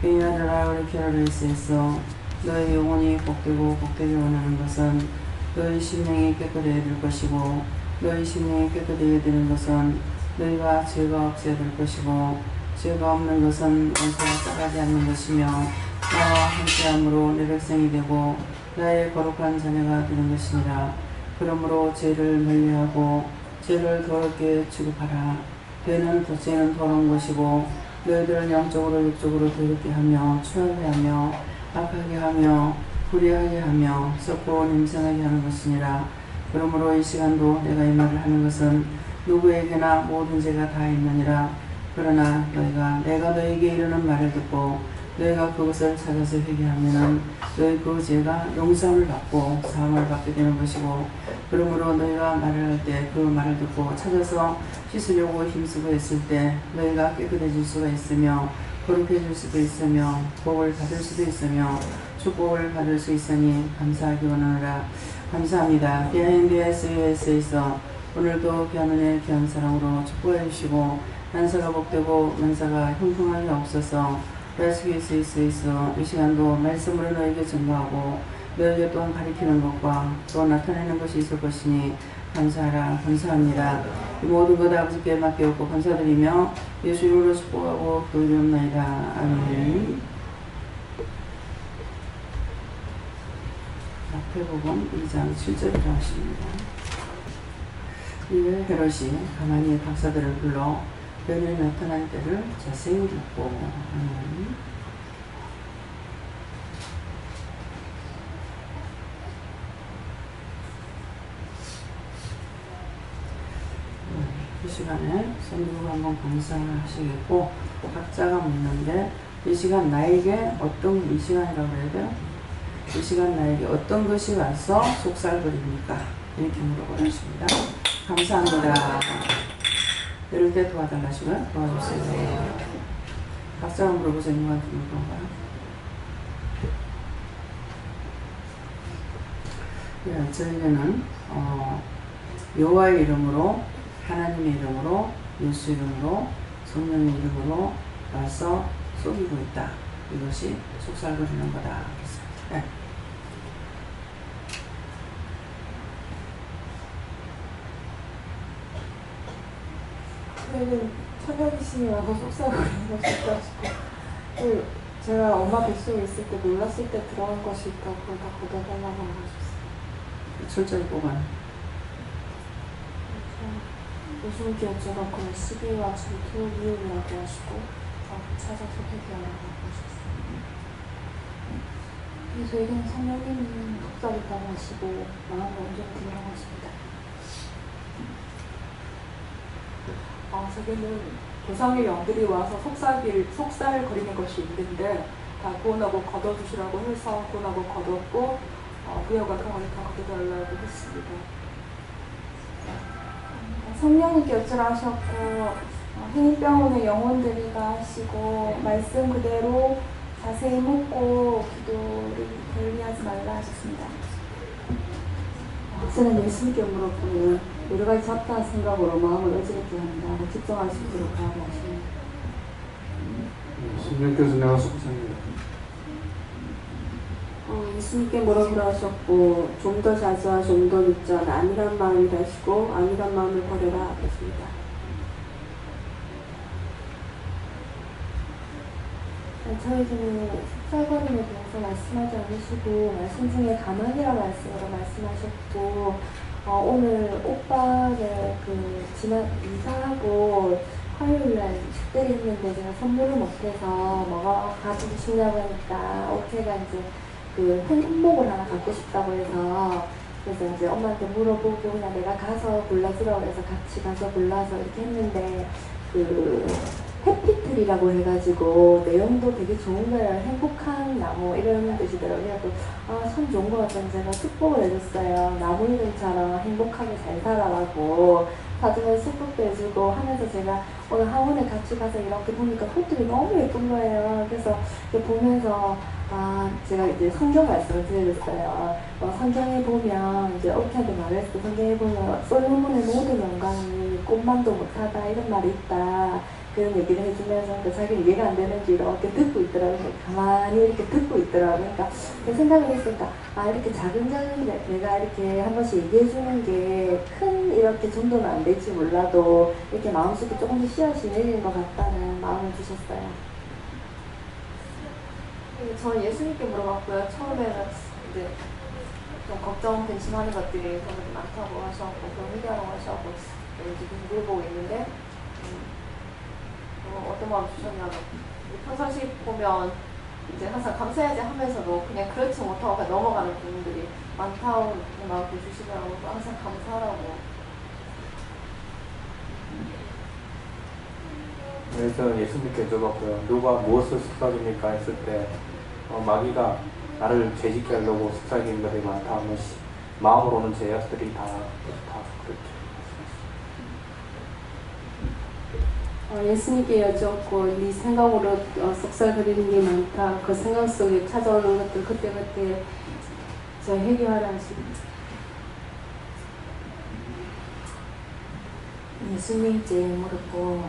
귀하더라 우리 피를 있어 너희 영혼이 복되고 복되게 원하는 것은 너희 심령이 깨끗해야 될 것이고 너희 심령이 깨끗해야 되는 것은 너희가 죄가 없어야 될 것이고 죄가 없는 것은 원수가 따라지 않는 것이며 나와 함께함으로 내 백성이 되고 나의 거룩한 자녀가 되는 것이니라. 그러므로 죄를 멀리하고 죄를 더럽게 취급하라. 죄는 더러운 것이고 너희들은 영적으로 육적으로 더럽게 하며 추하게 하며 악하게 하며 불의하게 하며 썩고 냄새나게 하는 것이니라. 그러므로 이 시간도 내가 이 말을 하는 것은 누구에게나 모든 죄가 다 있느니라. 그러나 내가 너에게 이르는 말을 듣고 너희가 그것을 찾아서 회개하면은 너희 그 죄가 용서함을 받고 사함을 받게 되는 것이고, 그러므로 너희가 말을 할 때 그 말을 듣고 찾아서 씻으려고 힘쓰고 했을 때 너희가 깨끗해질 수가 있으며 거룩해질 수도 있으며 복을 받을 수도 있으며 축복을 받을 수 있으니 감사하기 원하노라. 감사합니다. 귀한 BSUS에서 오늘도 귀한 은혜 귀한 사랑으로 축복해 주시고 만사가 복되고 만사가 형통하게 없어서 BSUS에서 이 시간도 말씀으로 너에게 전가하고 너에게 또한 가리키는 것과 또 나타내는 것이 있을 것이니 감사하라. 감사합니다. 이 모든 것 아버지께 맡겨놓고 감사드리며 예수 이름으로 축복하고 기도드리옵나이다. 아멘. 마태복음 2장 7절이라고 하십니다. 이에 헤롯이 가만히 박사들을 불러 별이 나타날 때를 자세히 묻고 이 시간에 선교가 한번 감사하시겠고 각자가 묻는데 이 시간 나에게 이 시간이라고 해야 돼요? 이 시간 나에게 어떤 것이 와서 속살거립니까? 이렇게 물어보셨습니다. 감사합니다. 이럴 때 도와달라시면 도와주세요. 각자가 물어보세요. 누구한테 물어본가요? 예, 저에게는 여호와의 이름으로, 하나님의 이름으로, 예수 이름으로, 성령의 이름으로 와서 속이고 있다. 이것이 속살거리는 거다. 네. 저희는 천여귀신이 와서 속삭이는 것이 있다 싶고, 제가 엄마 뱃속에 있을 때 놀랐을 때 들어간 것이 있다고 그걸 다 걷어달라고 하셨어요. 철저히 뽑아요. 예수님께 여쭤봤고 시비와 질투, 미움이라고 하시고 찾아서 회개하라고 하셨어요. 저에게는 성령님은 속삭였다고 하시고 마음을 온전히 들으라고 하십니다. 저기는 조상의 영들이 와서 속살거리는 것이 있는데 다 구원하고 걷어주시라고 해서 구원하고 걷었고 부여가 강하게 다 걷어달라고 했습니다. 성령님께 어쩌라 하셨고 hin입병원의 영혼들이가 하시고 말씀 그대로 자세히 묻고 기도를 게을리하지 말라 하셨습니다. 저는 예수님께 물었고요. 여러 가지 잡다한 생각으로 마음을 어지럽게 한다고 집중할 수 있도록 하라고 하십니다. 예수님께서 내가 속삭입니다. 예수님께 물어보라 하셨고 좀 더 자주와 좀 더 늦자 아니란 마음이라 하시고 아니란 마음을 버려라 하셨습니다. 저에게는 속살거림에 대해서 말씀하지 않으시고 말씀 중에 가만이라는 말씀으로 말씀하셨고 오늘 오빠를 이사하고 화요일날 식대를 했는데 제가 선물을 못해서 뭐가 가지고 싶냐고 하니까 오케이가 이제 행복을 하나 갖고 싶다고 해서 그래서 이제 엄마한테 물어보고 그냥 내가 가서 골라주라고 해서 같이 가서 골라서 이렇게 했는데 해피트리라고 해가지고 내용도 되게 좋은 거예요. 행복한 나무 이런 뜻이더라고요. 참 좋은 거 같아서 제가 축복을 해줬어요. 나무 이름처럼 행복하게 잘 살아라고 사진을 축복도 해주고 하면서 제가 오늘 학원에 같이 가서 이렇게 보니까 꽃들이 너무 예쁜 거예요. 그래서 보면서 제가 이제 성경 말씀을 드려줬어요. 성경에 보면 이제 오케이한테 말했을 때 성경에 보면 솔로몬의 모든 영광이 꽃만도 못하다 이런 말이 있다. 그런 얘기를 해주면서 그 자기는 이해가 안 되는지 이렇게 듣고 있더라고요. 가만히 이렇게 듣고 있더라고요. 그러니까 그 생각을 했으니까 아 이렇게 작은 내가 이렇게 한 번씩 얘기해 주는 게 큰 이렇게 정도는 안 될지 몰라도 이렇게 마음속에 조금씩 씨앗이 내리는 것 같다는 마음을 주셨어요. 저 예수님께 물어봤고요. 처음에는 이제 좀 걱정, 근심하는 것들이 너무 많다고 하셨고 그럼 회개하라고 하셨고 지금 물어보고 있는데 어떤 마음 주셨냐면 평상시 보면 이제 항상 감사해야지 하면서도 그냥 그렇지 못하고 그냥 넘어가는 부분들이 많다고 마음 주시더라고. 항상 감사하라고. 그래서 예수님께 여쭤봤고요. 누가 무엇을 속삭입니까 했을 때 마귀가 나를 죄짓게 하려고 속삭이는 것이 많다 하면 마음으로는 죄악들이 다 그렇죠. 예수님께 여쭙고 네 생각으로 속삭이는 게 많다. 그 생각 속에 찾아오는 것들 그때그때 저 해결하라 하십니다. 예수님께 물었고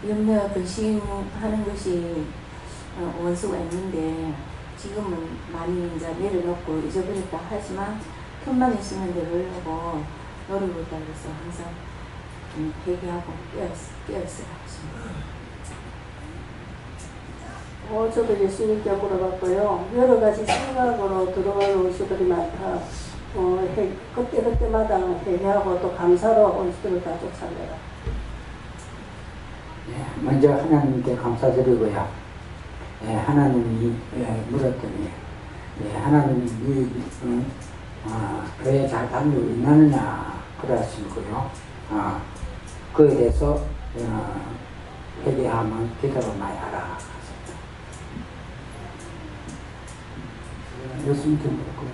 염려 근심하는 것이 원수가 있는데 지금은 많이 이제 내려놓고 잊어버렸다 하지만 큰맘 있으면 내려놓고 노리고 있다 그래서 항상 회개하고 깨어있어야 하십니다. 저도 예수님께 물어봤고요. 여러 가지 생각으로 들어가는 원수들이 많다. 그때마다 회개하고 또 감사로 원수들을 다 쫓아내라. 먼저 하나님께 감사드리고요. 하나님이 물었더니 하나님이 교회 잘 다니고 있느냐 그러시고요. 그에 대해서 회개하면 기도를 많이 하라. 예수님께 물었고요.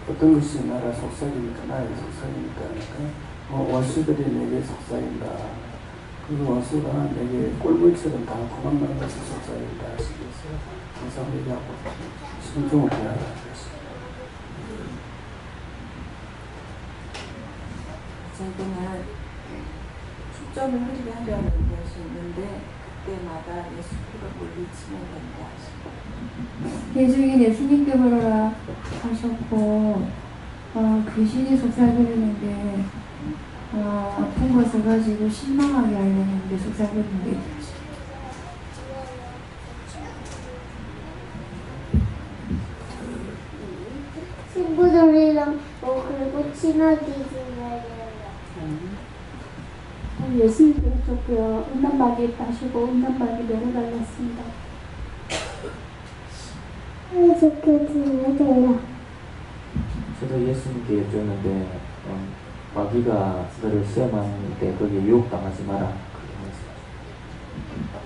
어떤 것이 나를 속삭입니까? 나에게 속삭입니까? 그러니까 원수들이 내게 속삭인다. 그 원수가 내게 꿀물처럼 다 도망가는 것이 속삭인다 하시면서 항상 얘기하고 신중을 해야 하겠습니다. 자기는 축전을 흐리게 하려는 것이 있는데 그때마다 예수 피로 물리치면 된다 하십니다. 예수님 예수님께 물어라 하셨고 귀신이 속삭이는데 아픈 것을 가지고 실망하게 하려는데 속삭이는 게 친구들이랑 그리고 친하게 지내려고. 예수님께 여쭙고요. 음란마귀 따시고 음란마귀 내려달랐습니다. 좋게 지내세요. 저도 예수님께 여쭈었는데 마귀가 너를 시험하는데 거기에 유혹당하지 마라. 그렇게 말씀하셨습니다.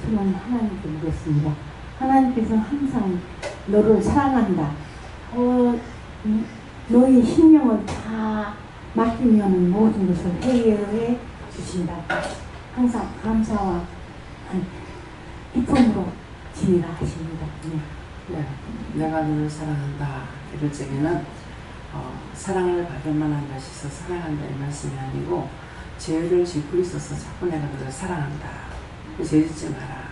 저는 하나님께 물었습니다. 하나님께서 항상 너를 사랑한다. 너의 심령을 다 맡기면 모든 것을 해결해 주신다. 항상 감사와 기쁨으로 지내라 하십니다. 내가 너를 사랑한다. 이럴 적에는 사랑을 받을 만한 것이 있어 사랑한다 이 말씀이 아니고 죄를 짓고 있어서 자꾸 내가 너를 사랑한다. 죄 짓지 마라.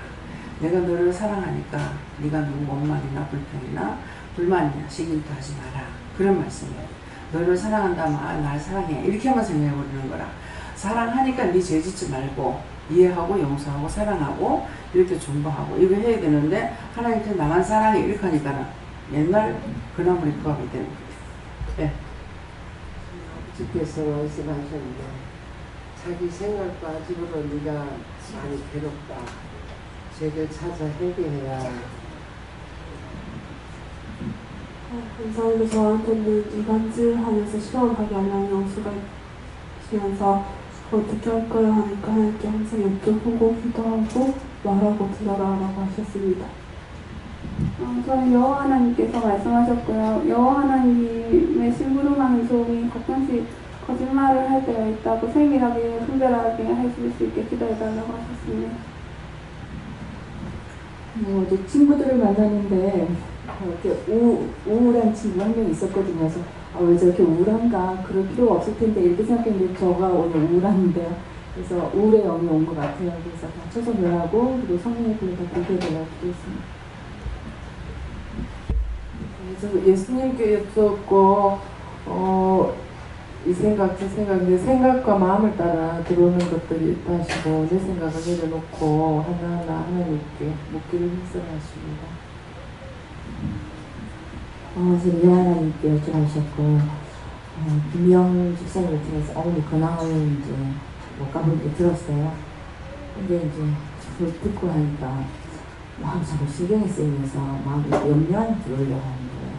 내가 너를 사랑하니까 네가 누구 원망이나 불평이나 불만이나 시기도 하지 마라. 그런 말씀이에요. 너를 사랑한다면 날 사랑해. 이렇게만 생각해버리는 거라. 사랑하니까 네 죄 짓지 말고 이해하고 용서하고 사랑하고 이렇게 존버하고 이거 해야 되는데 하나님께 나만 사랑해 이렇게 하니까는 옛날 그나물이 부합이 되는 거예요. 아버지께서 말씀하셨는데 자기 생각과 집으로 네가 많이 괴롭다. 죄를 찾아 회개해야. 감사하게 저한테는 이간질하면서 시험하게 하려는 영수가 있으면서 어떻게 할까요 하니까 하나님께 항상 여쭤보고 기도하고 말하고 들어라라고 하셨습니다. 저는 여호와 하나님께서 말씀하셨고요. 여호와 하나님의 심부름하는 종이 가끔씩 거짓말을 할 때가 있다고 세밀하게 분별하게 해줄 수 있게 기도해달라고 하셨습니다. 어제 친구들을 만났는데 이렇게 우울한 친구 한 명 있었거든요. 그래서 왜 저렇게 우울한가? 그럴 필요가 없을 텐데 이렇게 생각했는데 저가 오늘 우울한데요. 그래서 우울의 영이 온 것 같아요. 그래서 다쳐서 변하고 그리고 성령의 불을 다 보게 되라고 기도했습니다. 그래서 예수님께 여쭙고 이 생각 저 생각인데 생각과 마음을 따라 들어오는 것들이 있다 하시고 내 생각을 내려놓고 하나하나 하나님께 묻기를 힘써하십니다. 지금 하나님께 여쭤보셨고 김영 집사님을 통해서 어머니 근황을 이제 못 가보게 들었어요. 근데 이제 그걸 듣고 하니까 마음 자꾸 신경이 쓰이면서 마음이 염려한 들으려고 하는 거예요.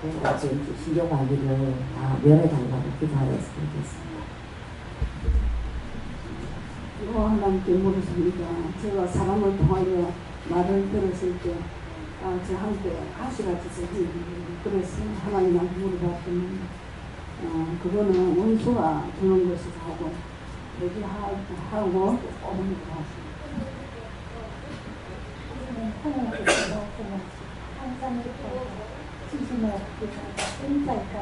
그래서 지금 신경마비를 다 면해달라고 기도하여서 그러겠습니다. 하나님께 물으십니다. 제가 사람을 통하여 말을 들었을 때 저한테 가시같이 그래서 하나님한테 물어봤더니 그거는 원수가 주는 것이라고 얘기하고 어머니도 하십니다. 하나님께서 항상 지심을 인자일까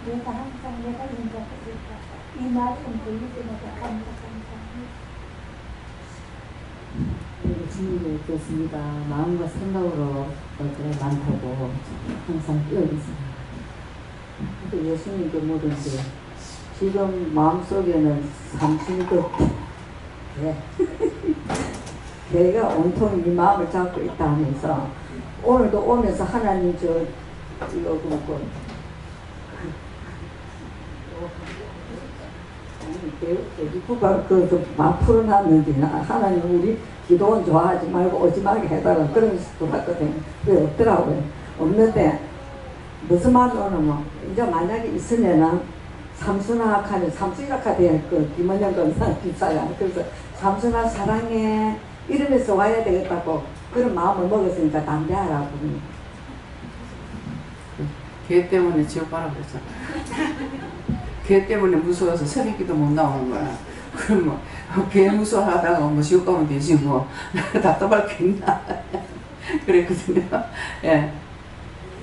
내가 항상 내가 인자했을까 이 말씀 들릴 때마다 감사합니다. 주님을 뵙겠습니다. 마음과 생각으로 그래 많다고 항상 뛰어 있습니다. 예수님께 물은데 지금 마음속에는 삼순이 내가 온통 이 마음을 잡고 있다 하면서 오늘도 오면서 하나님 이거 대기부가 막 풀어놨는데 하나님 우리 기도원 좋아하지 말고 오지 말게 해달라 그런 식으로 했거든요. 그게 없더라고요. 없는데 무슨 말이 오냐면 이제 만약에 있으면은 삼순아 하면 삼순이라 하대 김원영 검사 집사가 그래서 삼순아 사랑해 이러면서 와야 되겠다고 그런 마음을 먹었으니까 담대하라고. 걔 때문에 지옥 가라 그랬잖아. 걔 때문에 무서워서 새벽기도 못 나오는 거야. 그럼 뭐 걔 무서워하다가 뭐 지옥 가면 되지 뭐 답답할 게 있나 그랬거든요. 예.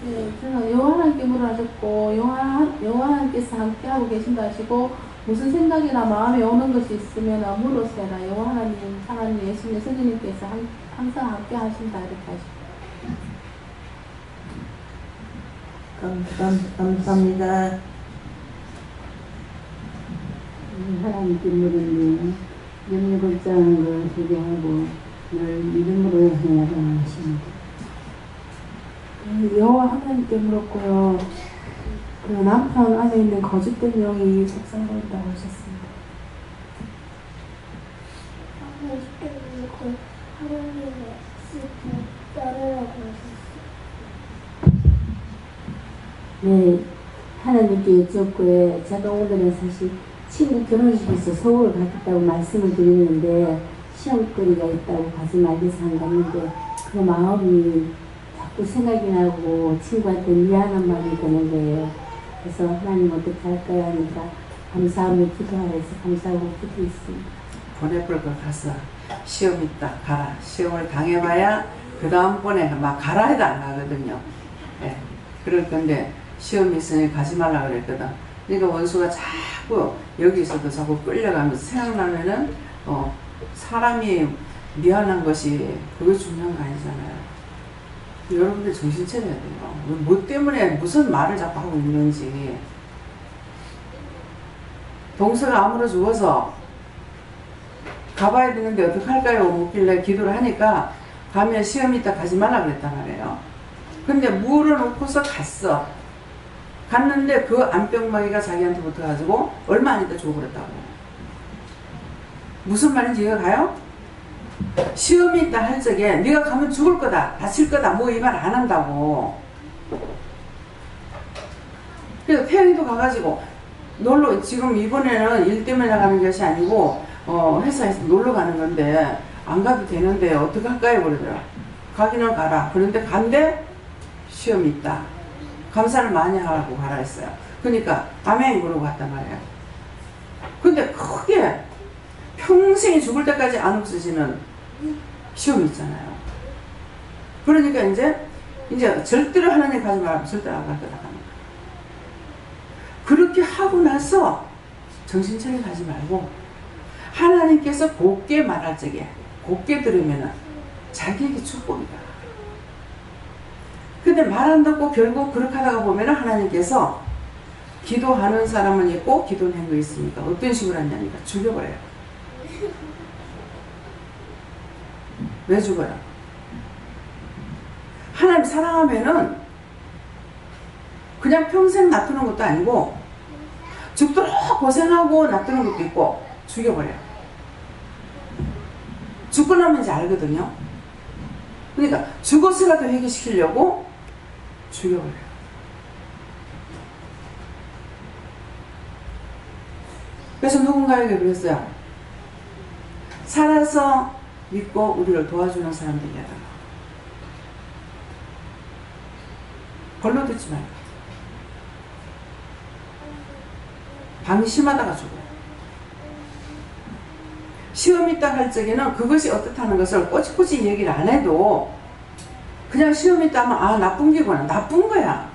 네, 제가 여호와님께 물어하셨고 여호와님께서 함께하고 계신다 하시고 무슨 생각이나 마음에 오는 것이 있으면 물으세라. 여호와 하나님, 하나님 예수님 선생님께서 항상 함께 하신다 이렇게 하십니다. 감사합니다. 하나님께 물으니 염려걱정하는 걸 회개하고 늘 믿음으로 행하라 하십니다. 여호와 하나님께 물었고요. 그 남편 안에 있는 거짓된 영이 속상거린다고 하셨습니다. 하나님의 뜻을 따르라고 하셨어요. 네, 하나님께 여쭙고요. 제가 오늘은 사실 친구 결혼식에서 서울을 가겠다고 말씀을 드리는데 시험거리가 있다고 가지 말래서 안 갔는데 그 마음이 자꾸 생각이 나고 친구한테 미안한 마음이 드는 거예요. 그래서 하나님 어떻게 할까요 하니까 감사하며 기도하여서 감사하고 기도했습니다. 보내볼 걸 가서 시험 있다 가라. 시험을 당해봐야 그 다음번에 막 가라 해도 안 가거든요. 예. 그럴 건데 시험이 있으니 가지 말라 그랬거든. 그러니까 원수가 자꾸 여기서도 자꾸 끌려가면서 생각나면은 사람이 미안한 것이 그게 중요한 거 아니잖아요. 여러분들 정신 차려야 돼요. 뭐 때문에 무슨 말을 자꾸 하고 있는지. 동서가 아무로 죽어서 가봐야 되는데 어떡할까요? 묻길래 기도를 하니까 가면 시험 있다 가지 말라 그랬단 말이에요. 근데 물어놓고서 갔어. 갔는데 그 안병마귀가 자기한테 붙어가지고 얼마 안 있다 죽어버렸다고. 무슨 말인지 이해가 가요? 시험이 있다 할 적에 네가 가면 죽을 거다 다칠 거다 뭐 이 말 안 한다고. 그래서 태영이도 가가지고 놀러 지금 이번에는 일 때문에 나가는 것이 아니고 회사에서 놀러 가는 건데 안 가도 되는데 어떻게 할까요? 그러더라. 가기는 가라. 그런데 간대 시험이 있다. 감사를 많이 하고 가라 했어요. 그러니까 아멘 그러고 갔단 말이야. 근데 크게 평생이 죽을 때까지 안 없어지는 시험이 있잖아요. 그러니까 이제 절대로 하나님 가지 말라고 절대 안 갈 거다. 그렇게 하고 나서 정신차려 하지 말고 하나님께서 곱게 말할 적에 곱게 들으면 자기에게 축복이다. 근데 말 안 듣고 결국 그렇게 하다가 보면 하나님께서 기도하는 사람은 있고 기도는 한 거 있으니까 어떤 식으로 하냐니까 죽여버려요. 왜 죽어요? 하나님 사랑하면은 그냥 평생 놔두는 것도 아니고 죽도록 고생하고 놔두는 것도 있고 죽여버려요. 죽고 나면 이제 알거든요. 그러니까 죽어서라도 회개시키려고 죽여버려요. 그래서 누군가에게 그랬어요. 살아서 믿고 우리를 도와주는 사람들이야말로 벌로 듣지 말고 방심하다가 죽어요. 시험이 있다 할 적에는 그것이 어떻다는 것을 꼬치꼬치 얘기를 안 해도 그냥 시험이 있다 하면 아 나쁜 게구나. 나쁜 거야.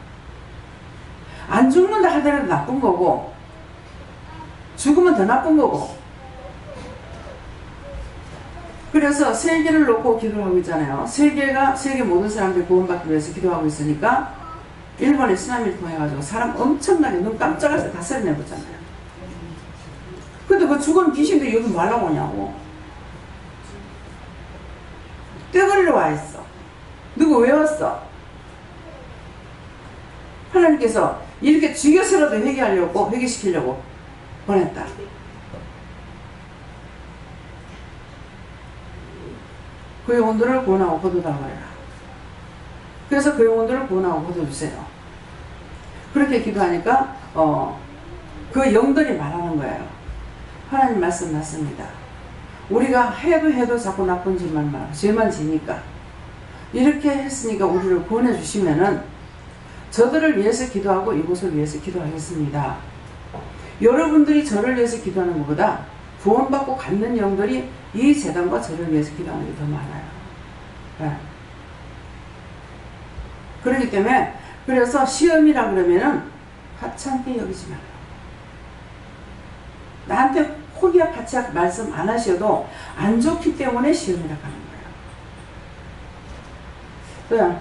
안 죽는다 하더라도 나쁜 거고 죽으면 더 나쁜 거고. 그래서 세계를 놓고 기도를 하고 있잖아요. 세계 모든 사람들이 구원받기 위해서 기도하고 있으니까 일본의 쓰나미를 통해가지고 사람 엄청나게 눈 깜짝해서 다 썰어내보잖아요. 근데 그 죽은 귀신들이 여기 뭐 하려고 오냐고. 떼거리로 와 있어. 누구 왜 왔어? 하나님께서 이렇게 죽여서라도 회개하려고 회개시키려고 보냈다. 그 영혼들을 구원하고 거두달라고 해라. 그래서 그 영혼들을 구원하고 거둬주세요. 그렇게 기도하니까 그 영들이 말하는 거예요. 하나님 말씀 맞습니다. 우리가 해도 자꾸 나쁜 짓만 말하고 죄만 지니까 이렇게 했으니까 우리를 구원해 주시면은 저들을 위해서 기도하고 이곳을 위해서 기도하겠습니다. 여러분들이 저를 위해서 기도하는 것보다 구원받고 갖는 영들이 이 재단과 저를 위해서 기도하는 게 더 많아요. 네. 그렇기 때문에 그래서 시험이라 그러면은 하찮게 여기지 말아요. 나한테 혹이야 파치야 말씀 안 하셔도 안 좋기 때문에 시험이라 하는 거예요. 네.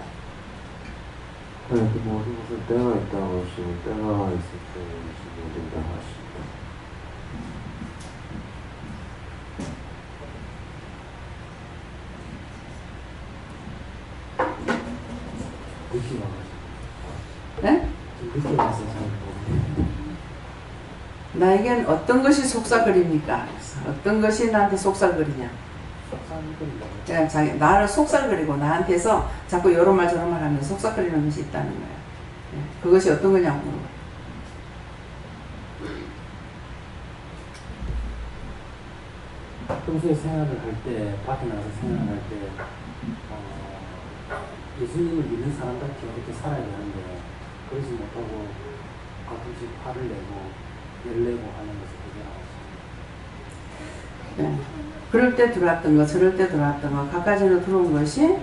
네, 모든 것은 때가 있다고 하시고 때가 있을 때 모든 다 하십니다. 늦게 와가지고. 네? 늦게 와서 잘 모르겠어요. 나에겐 어떤 것이 속삭거립니까? 어떤 것이 나한테 속삭거리냐? 속삭거린다고요? 나를 속삭거리고 나한테서 자꾸 이런 말 저런 말 하면서 속삭거리는 것이 있다는 거예요. 그것이 어떤 거냐고 물어봐요. 평소에 생활을 할 때, 밖에 나가서 생활을 할 때, 예수님을 믿는 사람답게 이렇게 살아야 되는데, 그러지 못하고 가끔씩 화를 내고, 열 내고 하는 것을 되게 네. 그럴 때 들어왔던 거, 저럴 때 들어왔던 거, 각가지로 들어온 것이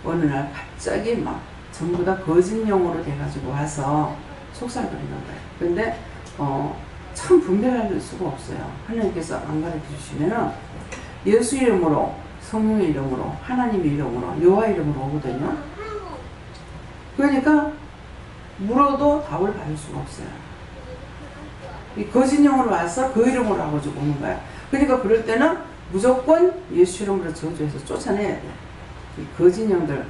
어느 날 갑자기 막 전부 다 거짓용으로 돼가지고 와서 속살거리는 거예요. 근데 참 분별할 수가 없어요. 하나님께서 안 가르쳐 주시면은 예수 이름으로, 성령의 이름으로, 하나님의 이름으로, 여호와 이름으로 오거든요. 그러니까 물어도 답을 받을 수가 없어요. 이 거짓용으로 와서 그 이름으로 하고 오는 거야. 그러니까 그럴 때는 무조건 예수 이름으로 저주해서 쫓아내야 돼. 이 거짓용들,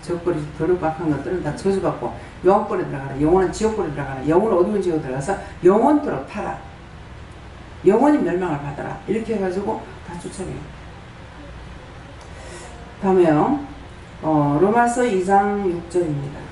적거리 더럽박한 것들은 다 저주받고 영혼골에 들어가라. 영혼은 지옥골에 들어가라. 영혼은 어두운 지옥에 들어가서 영혼토록 타라. 영혼이 멸망을 받아라. 이렇게 해가지고 다 쫓아내요. 다음에요. 로마서 2장 6절입니다.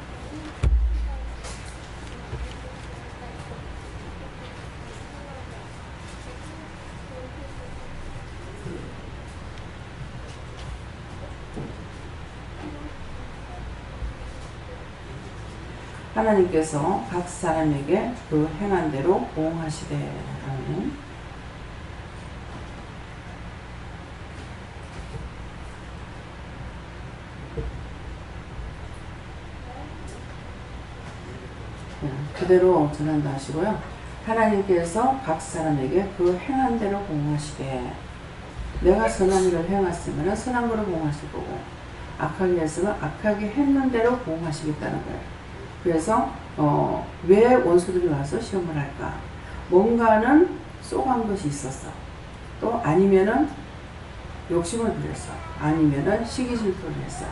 하나님께서 각 사람에게 그 행한 대로 보응하시되 라는 그대로 전한다 하시고요. 하나님께서 각 사람에게 그 행한 대로 공하시되 내가 선한 일을 행했으면 선한 거로 공하실 거고 악하게 했으면 악하게 했는 대로 공하시겠다는 거예요. 그래서 왜 원수들이 와서 시험을 할까? 뭔가는 쏘간 것이 있었어. 또 아니면은 욕심을 부렸어. 아니면은 시기 질투를 했어.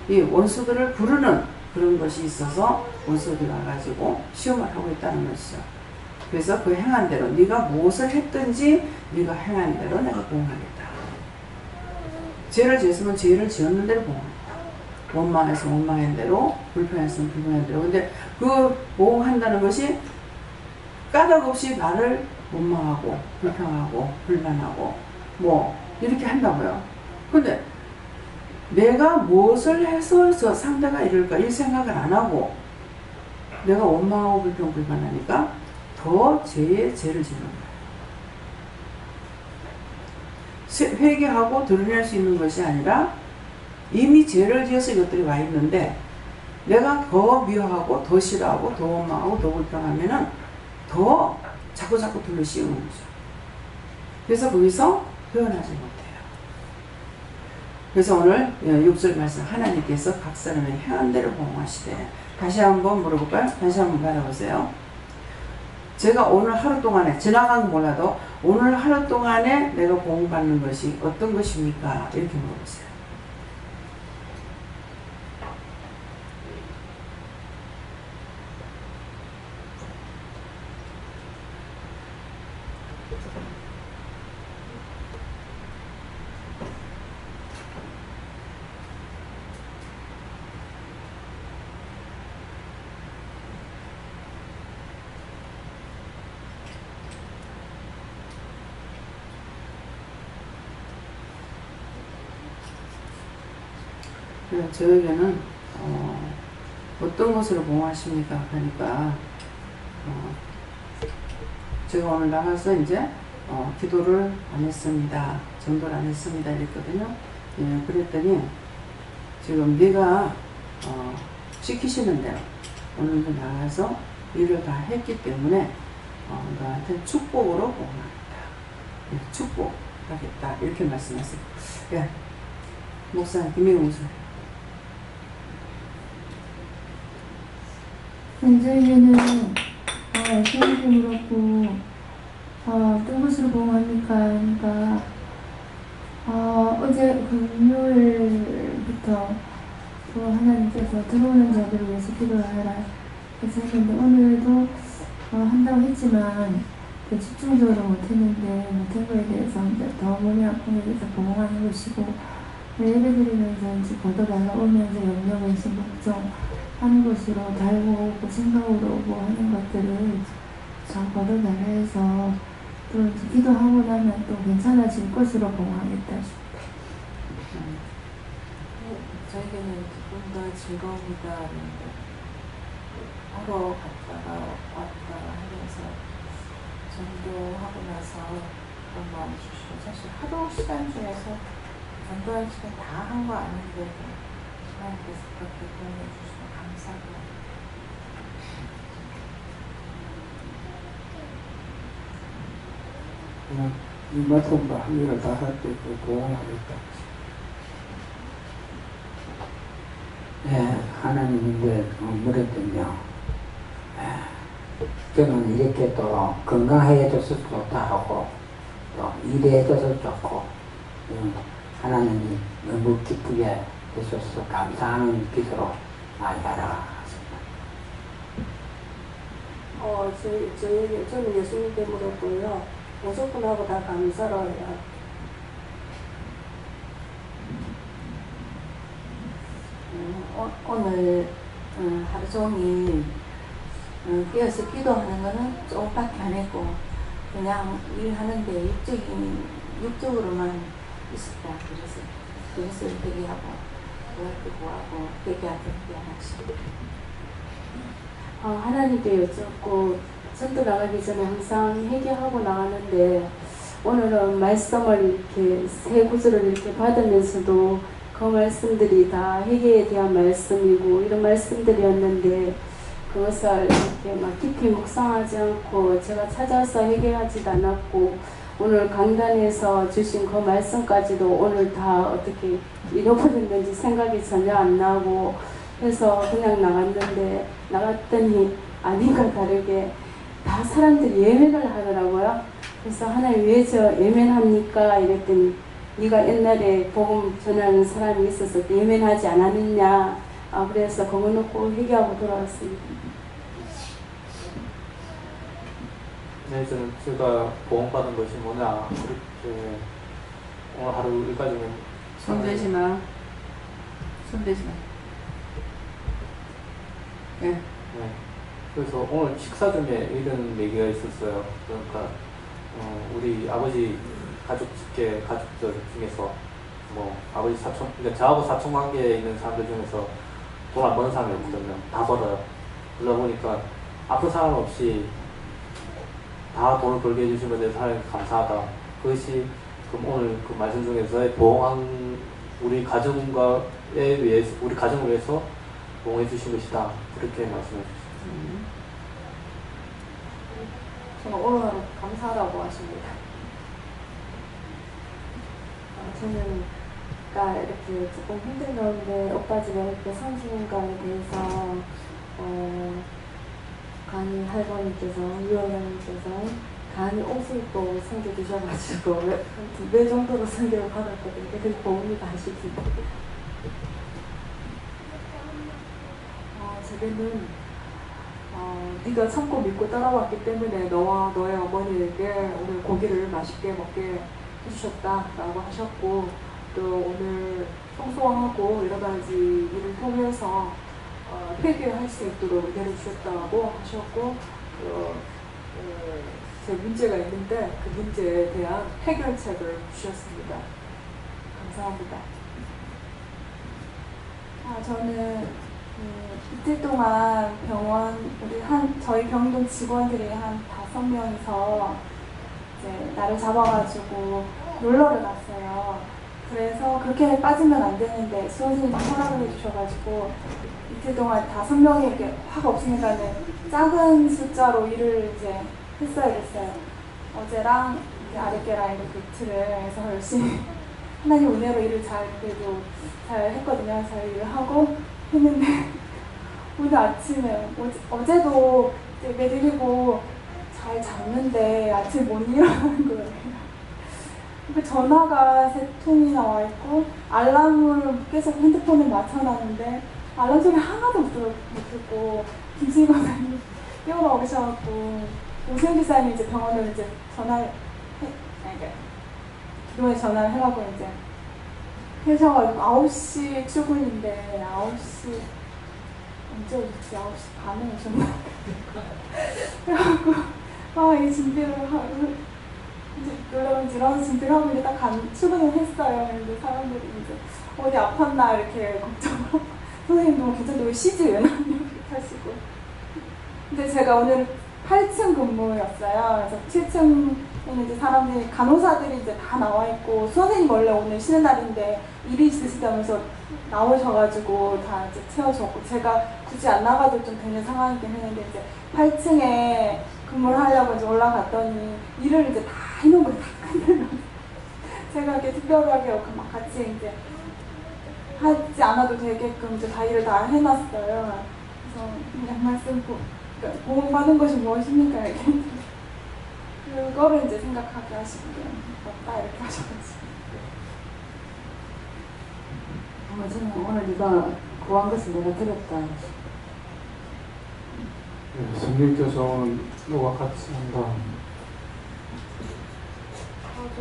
이 원수들을 부르는 그런 것이 있어서 원수들이 와가지고 시험을 하고 있다는 것이죠. 그래서 그 행한 대로 네가 무엇을 했든지 네가 행한 대로 내가 보응하겠다. 죄를 지었으면 죄를 지었는 대로 보응하겠다. 원망해서 원망한 대로, 불평했으면 불평한 대로. 근데 그 보응한다는 것이 까닭 없이 나를 원망하고 불평하고 불만하고 뭐 이렇게 한다고요. 근데 내가 무엇을 해서 상대가 이럴까 이 생각을 안 하고 내가 원망하고 불평 불만하니까 더 죄에 죄를 지는 거예요. 회개하고 드러낼 수 있는 것이 아니라 이미 죄를 지어서 이것들이 와 있는데 내가 더 미워하고 더 싫어하고 더 원망하고 더 불평하면은 더 자꾸 둘러 씌우는 거죠. 그래서 거기서 표현하지 못해요. 그래서 오늘 6절 말씀 하나님께서 각 사람의 행한 대로 보응하시되 다시 한번 물어볼까요? 다시 한번 받아보세요. 제가 오늘 하루 동안에 지나간 거 몰라도 오늘 하루 동안에 내가 보응받는 것이 어떤 것입니까? 이렇게 물어보세요. 저에게는 어떤 것으로 보응하십니까? 하니까 제가 오늘 나가서 이제 기도를 안 했습니다. 전도를 안 했습니다. 이랬거든요. 예, 그랬더니 지금 네가 시키시는 대로 오늘도 나가서 일을 다 했기 때문에 너한테 축복으로 보응하겠다. 예, 축복하겠다. 이렇게 말씀하세요. 예, 목사님 김혜웅 목사님. 저희는 시험도 그렇고 어떤 것으로 보응합니까? 그러니까 어제 금요일부터 또 하나님께서 들어오는 자들을 위해서 기도하라 해서 했는데 오늘도 한다고 했지만 집중적으로 못했는데 못한 거에 대해서 이제 더 몸이 아픔에 대해서 보응하는 것이고 예배드리면서 이제 걷어달라 오면서 염려근심 걱정 하는 것으로 달고 오고 생각으로 오고 하는 것들을 잘 걷어달라 해서 또 이제 기도하고 나면 또 괜찮아질 것으로 보응하겠다 싶어요. 저에게는 기쁨과 즐거움이다. 하러 갔다가 왔다가 하면서 전도하고 나서 그런 마음 주시고 사실 하루 시간 중에서 전도할 시간 다 한 거 아닌데도 하나님께서 그렇게 도움해 주시고 감사합니다. 그냥 이 말씀과 한 일을 다 할 때 보응하겠다. 네, 하나님인데 물었더니요. 저는 이렇게 또 건강해져서 좋다 하고 또 일해져서 좋고 하나님이 너무 기쁘게 해주셔서 감사하는 기도로 많이 하라. 저는 예수님께 물었고요. 무조건 하고 다 감사로 해요. 오늘 하루 종일 깨어서 기도하는 거는 조금밖에 안 했고 그냥 일하는데 육적으로만 있었다. 그래서 회개하고 구하고 회개하고 하나님께 여쭙고 전도 나가기 전에 항상 회개하고 나가는데 오늘은 말씀을 이렇게 세 구절을 이렇게 받으면서도 그 말씀들이 다 회개에 대한 말씀이고 이런 말씀들이었는데 그것을 이렇게 막 깊이 묵상하지 않고 제가 찾아서 해결하지도 않았고 오늘 강단에서 주신 그 말씀까지도 오늘 다 어떻게 잃어버렸는지 생각이 전혀 안 나고 해서 그냥 나갔더니 아닌가 다르게 다 사람들이 예매를 하더라고요. 그래서 하나님 왜 저 예매합니까? 이랬더니 네가 옛날에 복음 전하는 사람이 있어서 예매하지 않았느냐. 그래서 그거 놓고 회개하고 돌아왔습니다. 네, 저는 제가 보험받은 것이 뭐냐 그렇게 오늘 하루 일까지는 손대지 마. 손대지 마. 예. 네. 그래서 오늘 식사 중에 이런 얘기가 있었어요. 그러니까 우리 아버지 가족들 중에서 뭐 아버지 사촌, 그러니까 저하고 사촌 관계에 있는 사람들 중에서 돈 안 버는 사람이 없거든요. 다 벌어요. 그러다 보니까 아픈 사람 없이 다 돈을 벌게 해주신 것에 대해서 하나님 감사하다. 그것이 그럼 오늘 그 말씀 중에서의 보응한 우리 가정과 우리 가정을 위해서 보응해 주신 것이다. 그렇게 말씀해 주셨습니다. 저는 오늘 하루 감사하다고 하십니다. 저는 그러니까 이렇게 조금 힘든 가운데 오빠 집에 이렇게 성지는 거에 대해서 간이 할머니께서 유언장님께서 간이 옷을 입고 섬겨주셔가지고 한 2배 정도로 섬겨를 받았거든요. 그게 보험이 가시던데 제게는 네가 참고 믿고 따라왔기 때문에 너와 너의 어머니에게 오늘 고기를 맛있게 먹게 해주셨다라고 하셨고 또 오늘 성소하고 여러 가지 일을 통해서 회개할 수 있도록 은혜를 주셨다고 하셨고 제 문제가 있는데 그 문제에 대한 해결책을 주셨습니다. 감사합니다. 저는 이틀 동안 병원 저희 병동 직원들이 한 5명이서 이제 나를 잡아가지고 놀러를 갔어요. 그래서 그렇게 빠지면 안 되는데 수원생님이 허락을 해주셔가지고 이틀 동안 5명이 이렇게 확 없으니까는 작은 숫자로 일을 이제 했어야 됐어요. 어제랑 아랫개랑 이렇게 이틀을 해서 열심히 하나님 은혜로 일을 그래도 잘 했거든요. 잘 일을 하고 했는데 오늘 아침에 어제도 매드리고 잘 잤는데 아침에 못 일어나는 거예요. 그 전화가 3통이 나와 있고 알람을 계속 핸드폰에 맞춰놨는데 알람 소리 하나도 못 듣고 김수희 권사님 깨우러 오셔갖고 오세훈 기사님이 이제 병원을 이제 기도에 전화를 해갖고 이제 해셔가지고 9시 출근인데 9시 언제 오셨지? 9시 반에 오셨나? 그래갖고 이 준비를 하고 이제 놀라운지 이런 준비를 하고 이제 딱 출근을 했어요. 근데 사람들이 이제 어디 아팠나 이렇게 걱정하고 선생님 너무 괜찮은데 왜 쉬지 왜 나냐 이렇게 하시고 근데 제가 오늘 8층 근무였어요. 그래서 7층에는 이제 사람들이 간호사들이 이제 다 나와 있고 선생님 원래 오늘 쉬는 날인데 일이 있으시다면서 나오셔가지고 다 이제 채워줬고 제가 굳이 안 나가도 좀 되는 상황이긴 했는데 이제 8층에 근무를 하려고 이제 올라갔더니 일을 이제 다 해놓은 걸 다 끝내면 제가 이렇게 특별하게 막 같이 이제 하지 않아도 되게끔 이제 다 일을 다 해놨어요. 그래서 그냥 말씀 보험받은 것이 무엇입니까? 이렇게 그거를 이제 생각하게 하시고 맞다 이렇게 하셔가지고 저는 오늘 네가 구한 것을 내가 들었다. 네, 성령께서 오늘 너와 같이 한다.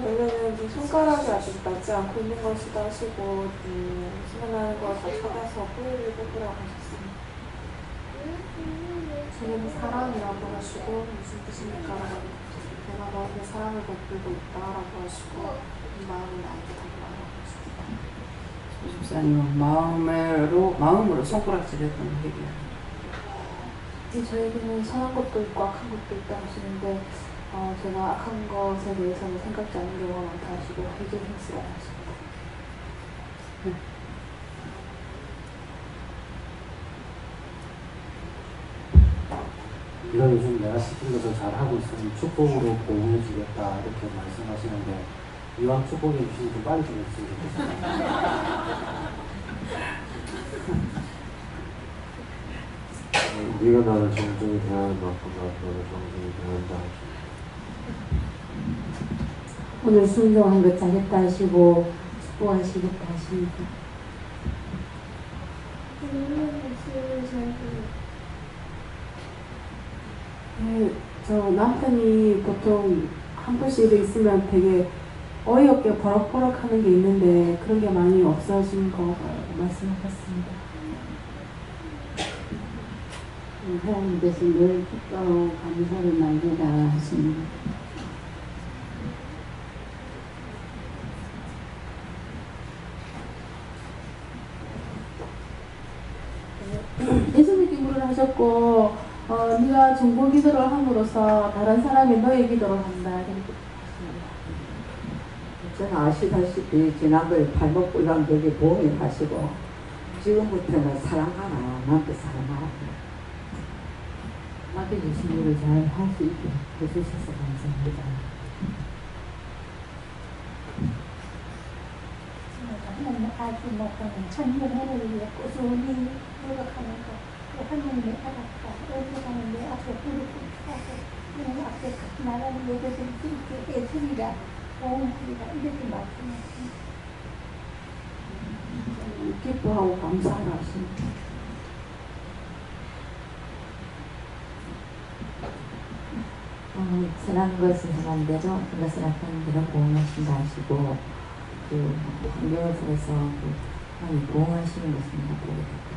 원래는 네 손가락이 아직 낫지 않고 있는 것이다 하시고 수면하는 걸 다 찾아서 뿌리를 뽑으라고 하셨습니다. 주님이 사랑이라고 하시고 무슨 뜻입니까? 라고 내가 너에게 사랑을 베풀고 있다라고 하시고 이 마음이 나에게 달라고 하셨습니다. 집사님은 마음으로 손가락질했던 얘기예요. 저에게는 선한 것도 있고 악한 것도 있다 하시는데 제가 악한 것에 대해서는 생각지 않는 경우가 많다 하시고 해결했으라고 하십니다. 네가 요즘 내가 시킨 것을 잘하고 있으면 축복으로 보호해 주겠다 이렇게 말씀하시는데 이왕 축복해 주시니 좀 빨리 좀 했으면 좋겠습니다. 네가 나를 정중히 대하는 만큼 나도 너를 정중히 대한다 하시고 오늘 순종한 것 잘했다 하시고 축복하시겠다 하십니다. 네, 저 남편이 보통 한 번씩 일이 있으면 되게 어이없게 버럭버럭 하는 게 있는데 그런 게 많이 없어진 거 말씀하셨습니다. 하나님께서 늘 기뻐하고 감사를 말리라 하십니다. 예수님 기도를 하셨고 네가 중보 기도를 함으로써 다른 사람이 너의 기도를 한다 이렇게 저는 아시다시피 지난번에 발목 불량벽에 보험을 하시고 지금부터는 사랑하라 남편 사랑하라 맡겨주신 일을 잘 할 수 있게 해주셔서 감사합니다. 하나님의 아주 못하는 천년해를 위해 꾸준히 노력하는 것, 또 하나님의 알았다, 어디가는 내 앞에 부르고 하고 하나님 앞에 나라를 예배드릴 수 있게 애쓰리라, 보험하리라 이렇게 말씀하십니다. 기뻐하고 감사하라 하십니다. 선한 것은 선한 대로 그것을 나타낸 대로 보응하신다 하시고 그 환경을 통해서 하나님 보응하시는 것을 보게 됩니다.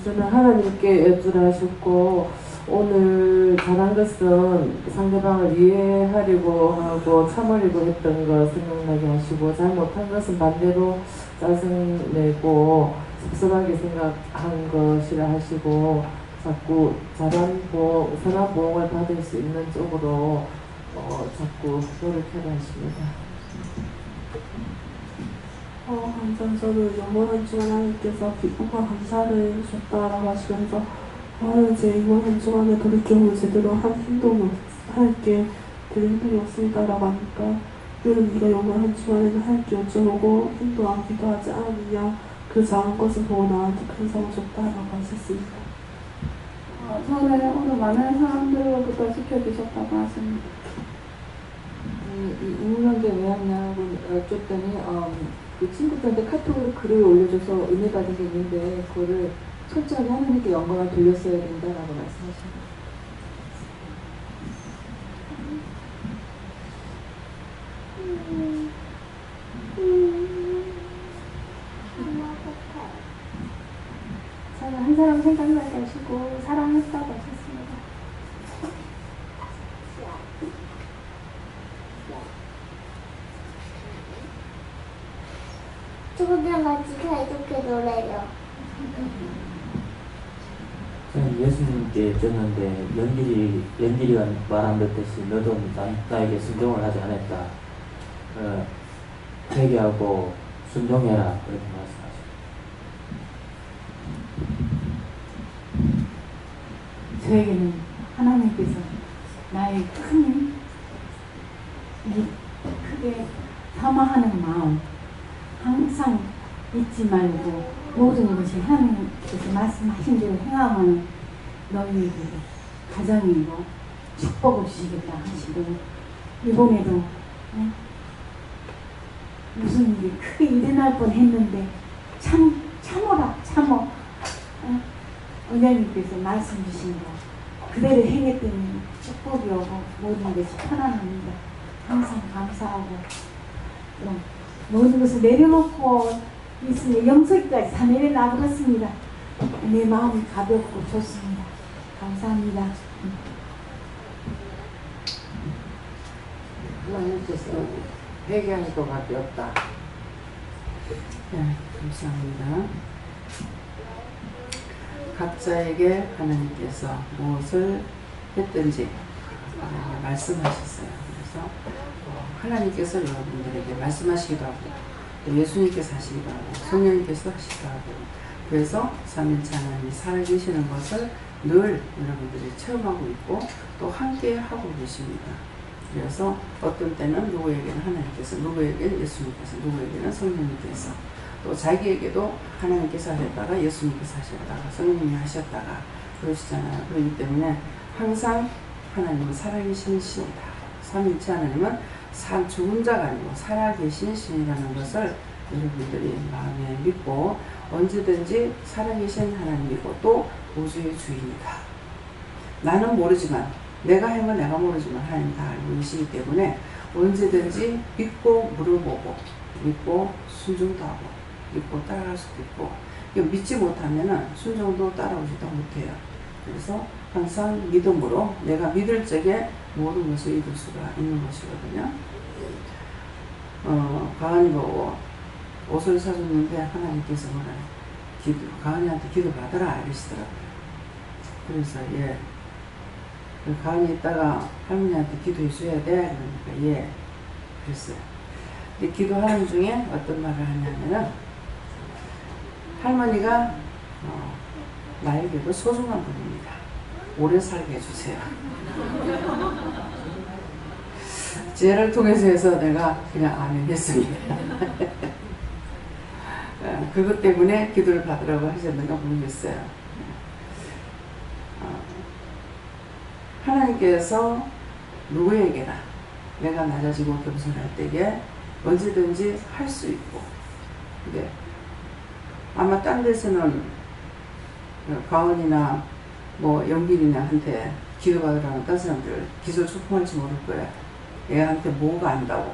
저는 하나님께 여쭈라 하셨고 오늘 잘한 것은 상대방을 이해하려고 하고 참으려고 했던 거 생각나게 하시고 잘못한 것은 반대로 짜증내고 섭섭하게 생각한 것이라 하시고 자꾸 선한 보응을 받을 수 있는 쪽으로 자꾸 노력해라 하십니다. 항상 저는 영원한 주 하나님께서 기쁨과 감사를 주셨다라고 하시면서 제 이번 한 주간에 돌이켜보면 제대로 한 행동이 할게 될 행동이 없습니다라고 하니까 그는 네가 영원한 주간에는 할게 어쩌고 행동하기도 하지 않느냐 그 작은 것을 보고 나한테 큰 상을 줬다라고 하셨습니다. 전에 오늘 많은 사람들로부터 지켜주셨다고 하십니다. 이 인문학에 왜 하냐고 여쭙더니 그 친구들한테 카톡으로 글을 올려줘서 은혜 받은 게 있는데 그거를 철저하게 하나님께 영광을 돌렸어야 된다라고 말씀하십니다. 저는 한 사람 생각나게 하시고 사랑했다고 하셨습니다. 친구들이랑 같이 사이좋게 놀아요. 저는 예수님께 여쭈는데 연길이가 말한 듯이 너도 나에게 순종을 하지 않았다. 회개하고 순종해라 그렇게 말씀하십니다. 저에게는 하나님께서 나의 큰 크게 사모하는 마음 항상 잊지 말고 모든 것이 하나님께서 말씀하신 대로 행하면 너희에게 가정이고 축복을 주시겠다 하시고 이번에도 무슨 일이 크게 일어날 뻔했는데 참어라 참어 은혜님께서 말씀 주신 거 그대로 행했더니 축복이 오고 모든 것이 편안합니다. 항상 감사하고 또 모든 것을 내려놓고 있으니 영석까지 다 내려놔버렸습니다. 내 마음이 가볍고 좋습니다. 감사합니다. 하나님께서 회개할 것밖에 없다. 네, 감사합니다. 각자에게 하나님께서 무엇을 했든지 말씀하셨어요. 그래서 하나님께서 여러분들에게 말씀하시기도 하고 또 예수님께서 하시기도 하고 성령님께서 하시기도 하고 그래서 삼위일체 하나님이 살아계시는 것을 늘 여러분들이 체험하고 있고 또 함께 하고 계십니다. 그래서 어떤 때는 누구에게는 하나님께서, 누구에게는 예수님께서, 누구에게는 성령님께서, 또 자기에게도 하나님께서 하셨다가 예수님께서 하셨다가 성령님이 하셨다가 그러시잖아요. 그렇기 때문에 항상 하나님은 살아계신 신이다. 삼위일체 하나님은 죽은 자가 아니고 살아계신 신이라는 것을 여러분들이 마음에 믿고 언제든지 살아계신 하나님이고 또 우주의 주인이다. 나는 모르지만, 내가 행은 내가 모르지만 하나님 다 알고 계시기 때문에 언제든지 믿고 물어보고 믿고 순종도 하고 믿고 따라갈 수도 있고, 믿지 못하면 순종도 따라오지도 못해요. 그래서 항상 믿음으로 내가 믿을 적에 모든 것을 이룰 수가 있는 것이거든요. 가은이 보고 옷을 사줬는데 하나님께서 뭐라 가은이한테 기도 받으라 이러시더라고요. 그래서 가은이 있다가 할머니한테 기도해 줘야 돼. 그러니까 그랬어요. 근데 기도하는 중에 어떤 말을 하냐면은 할머니가 나에게도 소중한 분입니다. 오래 살게 해주세요. 지혜를 통해서 해서 내가 그냥 아멘했습니다. 그것 때문에 기도를 받으라고 하셨는가 모르겠어요. 하나님께서 누구에게나 내가 낮아지고 겸손할 때에 언제든지 할 수 있고, 근데 아마 딴 데서는 가은이나 뭐 영빈이나 한테 기도받으라는 딴 사람들 기도 초풍할지 모를 거야. 애한테 뭐가 안다고.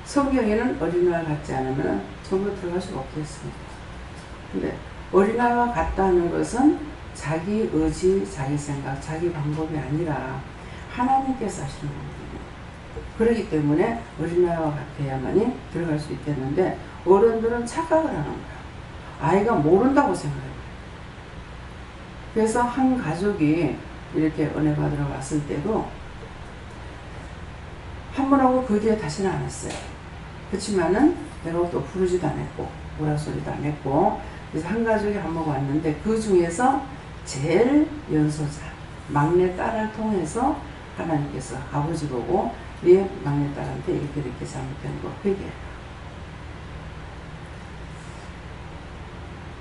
성경에는 어린아이와 같지 않으면 전부 들어갈 수가 없겠습니다. 근데 어린아이와 같다는 것은 자기 의지, 자기 생각, 자기 방법이 아니라 하나님께서 하시는 거거든요. 그렇기 때문에 어린아이와 같아야만이 들어갈 수 있겠는데 어른들은 착각을 하는 거야. 아이가 모른다고 생각해요. 그래서 한 가족이 이렇게 은혜 받으러 왔을 때도 한 번 하고 그 뒤에 다시는 안 했어요. 그렇지만은 내가 또 부르지도 안 했고 뭐라 소리도 안 했고, 그래서 한 가족이 한 번 왔는데 그 중에서 제일 연소자 막내 딸을 통해서 하나님께서 아버지 보고 네 막내 딸한테 이렇게 잘못된 거 회개해라.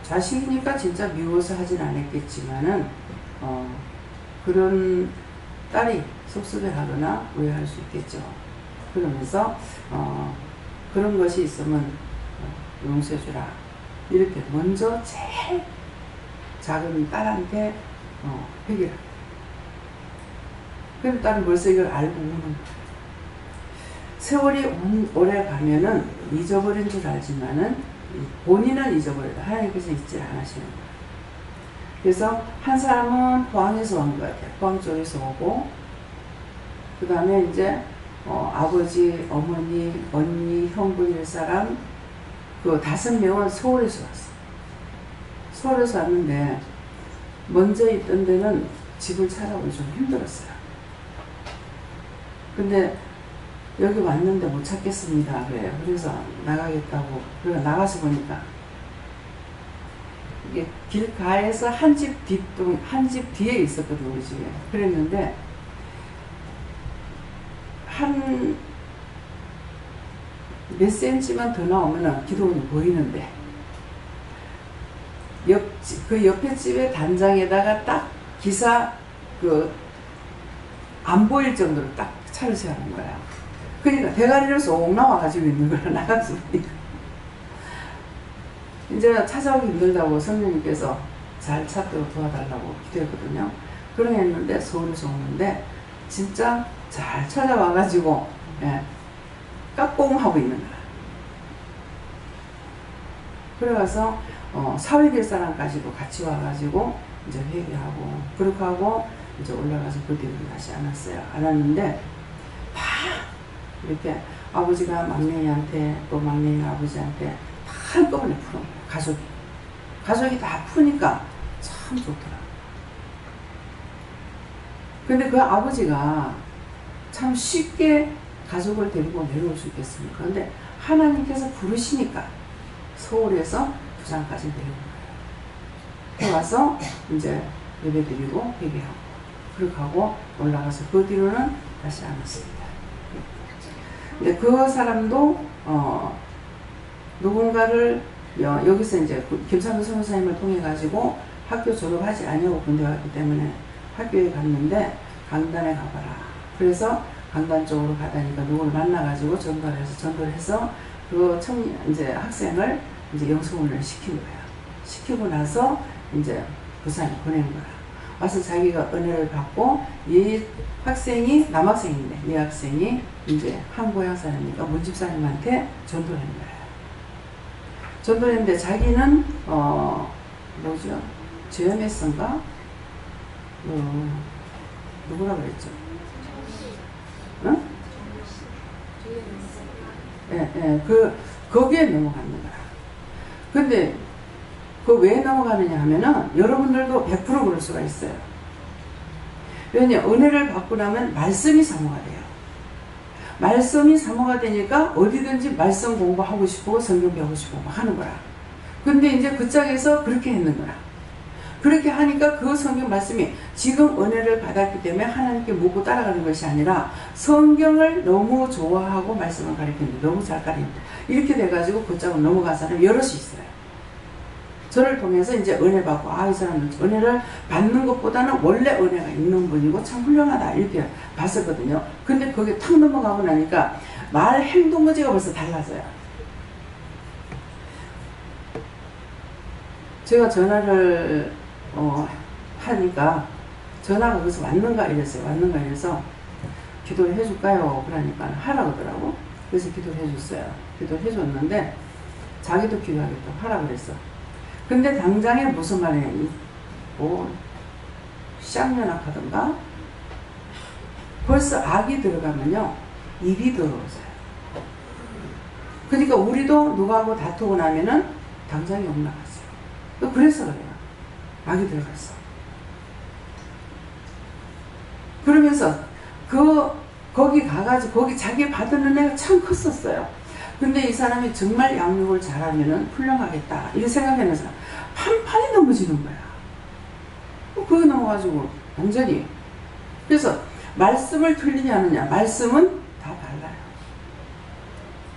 자식이니까 진짜 미워서 하진 않았겠지만은 그런 딸이 섭섭해하거나 오해할 수 있겠죠. 그러면서 그런 것이 있으면 용서해주라. 이렇게 먼저 제일 작은 딸한테 회개를. 그래서 딸은 벌써 이걸 알고 우는 거예요. 세월이 오래 가면은 잊어버린 줄 알지만은 본인은 잊어버려도 하나님께서 잊지 않으시는 거예요. 그래서 한 사람은 포항에서 온 것 같아요. 포항 쪽에서 오고, 그 다음에 이제 아버지, 어머니, 언니, 형부 일 사람 그 5명은 서울에서 왔어요. 서울에서 왔는데 먼저 있던 데는 집을 찾아보기 좀 힘들었어요. 근데 여기 왔는데 못 찾겠습니다. 그래요. 그래서 나가겠다고. 그래서 나가서 보니까 이게 길가에서 한 집 한 집 뒤에 있었거든요, 우리 집에. 그랬는데 한 몇 센치만 더 나오면 기도원이 보이는데 그 옆에 집의 단장에다가 딱 기사 안 보일 정도로 딱 차를 세우는 거야. 그러니까 대가리를 쏙 나와가지고 있는 거야. 나가서 보니까. 이제 찾아오기 힘들다고 성령님께서 잘 찾도록 도와달라고 기도했거든요. 그런 했는데 서울에서 오는데 진짜 잘 찾아와가지고 깍꽁하고 있는 거야. 그래서 사회될 사람까지도 같이 와가지고 이제 회개하고 그렇게 하고 이제 올라가서 그 뒤로 다시 안 왔어요. 안 왔는데 다 이렇게 아버지가 막내한테 또 막내 아버지한테 다 한꺼번에 푸는 거예요. 가족이 다 푸니까 참 좋더라. 근데 그 아버지가 참 쉽게 가족을 데리고 내려올 수 있겠습니까? 근데 하나님께서 부르시니까 서울에서 부산까지 내려온 거예요. 와서 이제 예배 드리고 회개하고 그렇게 하고 올라가서 그 뒤로는 다시 안 왔습니다. 근데 그 사람도 누군가를 여기서 이제 김상도 선교사님을 통해 가지고 학교 졸업하지 아니하고 군대 갔기 때문에 학교에 갔는데 강단에 가봐라. 그래서 강단 쪽으로 가다니까 누구를 만나가지고 전도를 해서 그 이제 학생을 이제 영성훈련을 시킨 거예요. 시키고 나서 이제 부산에 보낸 거야. 와서 자기가 은혜를 받고 이 학생이 남학생인데 이 학생이 이제 한 고향 사람이니까 문집사님한테 전도를 한 거예요. 전도를 했는데 자기는 뭐죠? JMS인가? 누구라 그랬죠? 응? 예, 거기에 넘어가는 거야. 근데 그 왜 넘어가느냐 하면은 여러분들도 100% 그럴 수가 있어요. 왜냐, 은혜를 받고 나면 말씀이 사모가 돼요. 말씀이 사모가 되니까 어디든지 말씀 공부하고 싶고 성경 배우고 싶고 하는 거라. 근데 이제 그 짝에서 그렇게 했는 거라. 그렇게 하니까 그 성경 말씀이 지금 은혜를 받았기 때문에 하나님께 묻고 따라가는 것이 아니라 성경을 너무 좋아하고 말씀을 가르치는데 너무 잘 가르치는데 이렇게 돼가지고 그 짝으로 넘어간 사람이 여럿이 있어요. 저를 통해서 이제 은혜 받고 이 사람은 은혜를 받는 것보다는 원래 은혜가 있는 분이고 참 훌륭하다 이렇게 봤었거든요. 근데 거기에 탁 넘어가고 나니까 말 행동 거지가 벌써 달라져요. 제가 전화를 하니까 전화가 거기서 왔는가 이랬어요. 왔는가 이래서 기도를 해줄까요? 그러니까 하라고 하더라고. 그래서 기도를 해줬어요. 기도를 해줬는데 자기도 기도하겠다고 하라고 그랬어. 근데 당장에 무슨 말이냐, 쌍연악하던가 벌써 악이 들어가면요 입이 더러워져요. 그러니까 우리도 누구하고 다투고 나면은 당장에 욕 나갔어요. 그래서 그래요. 악이 들어갔어. 그러면서 거기 가가지고 거기 자기 받은 은혜가 참 컸었어요. 근데 이 사람이 정말 양육을 잘하면은 훌륭하겠다 이렇게 생각하는 사람 판판이 넘어지는 거야. 그거 넘어가지고 완전히. 그래서 말씀을 틀리지 않느냐, 말씀은 다 달라요.